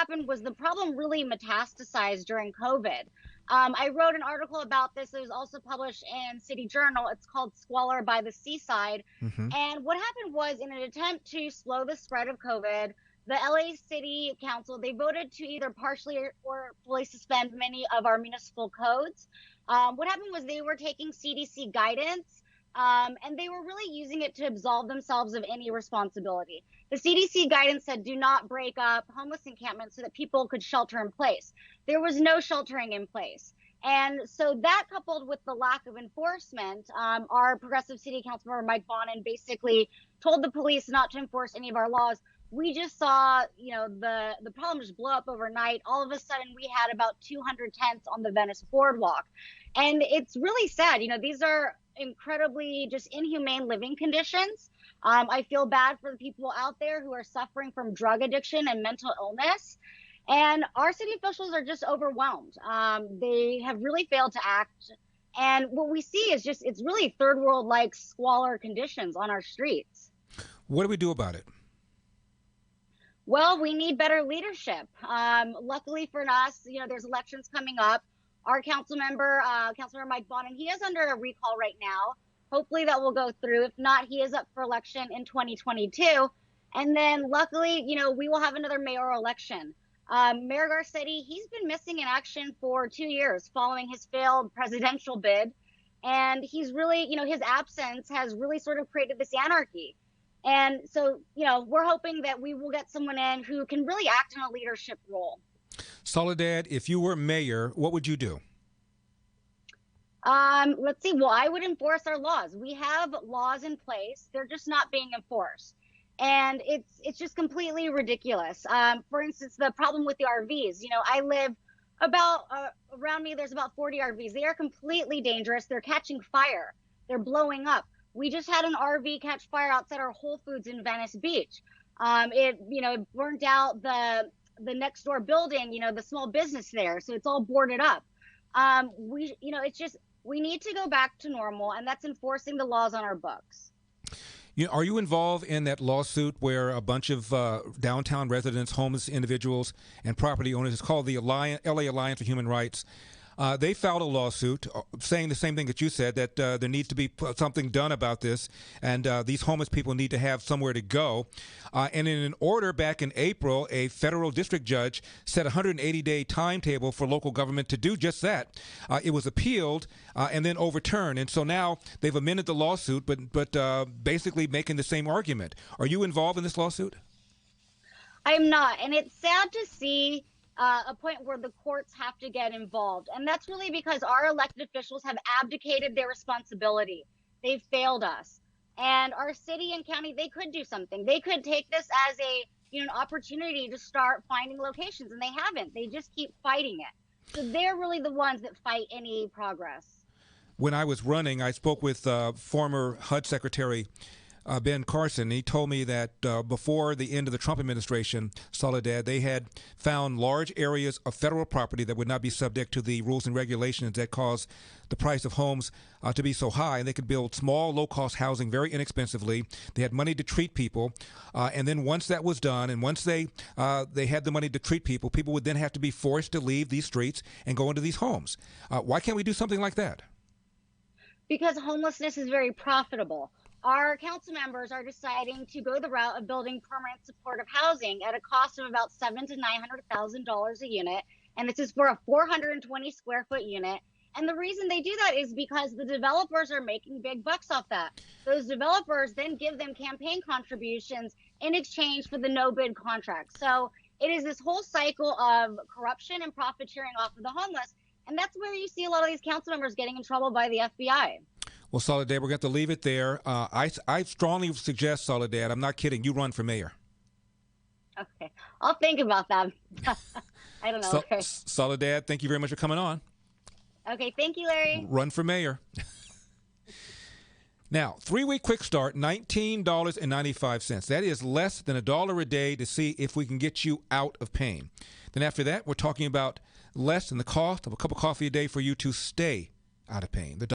happened was the problem really metastasized during COVID. I wrote an article about this. It was also published in City Journal. It's called Squalor by the Seaside. Hmm. And what happened was, in an attempt to slow the spread of COVID, the LA City Council, they voted to either partially or fully suspend many of our municipal codes. What happened was they were taking CDC guidance, and they were really using it to absolve themselves of any responsibility. The CDC guidance said do not break up homeless encampments so that people could shelter in place. There was no sheltering in place. And so that, coupled with the lack of enforcement, our progressive city council member Mike Bonin basically told the police not to enforce any of our laws. We just saw, the problem just blow up overnight. All of a sudden, we had about 200 tents on the Venice Boardwalk, and it's really sad. These are incredibly just inhumane living conditions. I feel bad for the people out there who are suffering from drug addiction and mental illness. And our city officials are just overwhelmed. They have really failed to act. And what we see is it's really third world like squalor conditions on our streets. What do we do about it? Well, we need better leadership. Luckily for us, there's elections coming up. Our Councilmember Mike Bonin, he is under a recall right now. Hopefully that will go through. If not, he is up for election in 2022. And then luckily, we will have another mayoral election. Mayor Garcetti, he's been missing in action for 2 years following his failed presidential bid. And he's really, his absence has really sort of created this anarchy. And so, we're hoping that we will get someone in who can really act in a leadership role. Soledad, if you were mayor, what would you do? Let's see. Well, I would enforce our laws. We have laws in place. They're just not being enforced. And it's just completely ridiculous. For instance, the problem with the RVs, I live around me, there's about 40 RVs. They are completely dangerous. They're catching fire. They're blowing up. We just had an RV catch fire outside our Whole Foods in Venice Beach. It burned out the next door building, the small business there. So it's all boarded up. We need to go back to normal, and that's enforcing the laws on our books. Are you involved in that lawsuit where a bunch of downtown residents, homeless individuals, and property owners, it's called the LA Alliance for Human Rights, they filed a lawsuit saying the same thing that you said, that there needs to be something done about this, and these homeless people need to have somewhere to go. And in an order back in April, a federal district judge set a 180-day timetable for local government to do just that. It was appealed and then overturned, and so now they've amended the lawsuit, but basically making the same argument. Are you involved in this lawsuit? I'm not, and it's sad to see a point where the courts have to get involved. And that's really because our elected officials have abdicated their responsibility. They've failed us. And our city and county, they could do something. They could take this as an opportunity to start finding locations, and they haven't. They just keep fighting it. So they're really the ones that fight any progress. When I was running, I spoke with former HUD Secretary Ben Carson. He told me that before the end of the Trump administration, Soledad, they had found large areas of federal property that would not be subject to the rules and regulations that cause the price of homes to be so high. And they could build small, low-cost housing very inexpensively. They had money to treat people. And then once that was done, and once they had the money to treat people, people would then have to be forced to leave these streets and go into these homes. Why can't we do something like that? Because homelessness is very profitable. Our council members are deciding to go the route of building permanent supportive housing at a cost of about $700,000 to $900,000 a unit, and this is for a 420 square foot unit. And the reason they do that is because the developers are making big bucks off that. Those developers then give them campaign contributions in exchange for the no bid contract. So it is this whole cycle of corruption and profiteering off of the homeless, and that's where you see a lot of these council members getting in trouble by the FBI. Well, Soledad, we're going to have to leave it there. I strongly suggest, Soledad, I'm not kidding, you run for mayor. Okay. I'll think about that. I don't know. Soledad, thank you very much for coming on. Okay. Thank you, Larry. Run for mayor. Now, 3-week quick start, $19.95. That is less than $1 a day to see if we can get you out of pain. Then after that, we're talking about less than the cost of a cup of coffee a day for you to stay out of pain.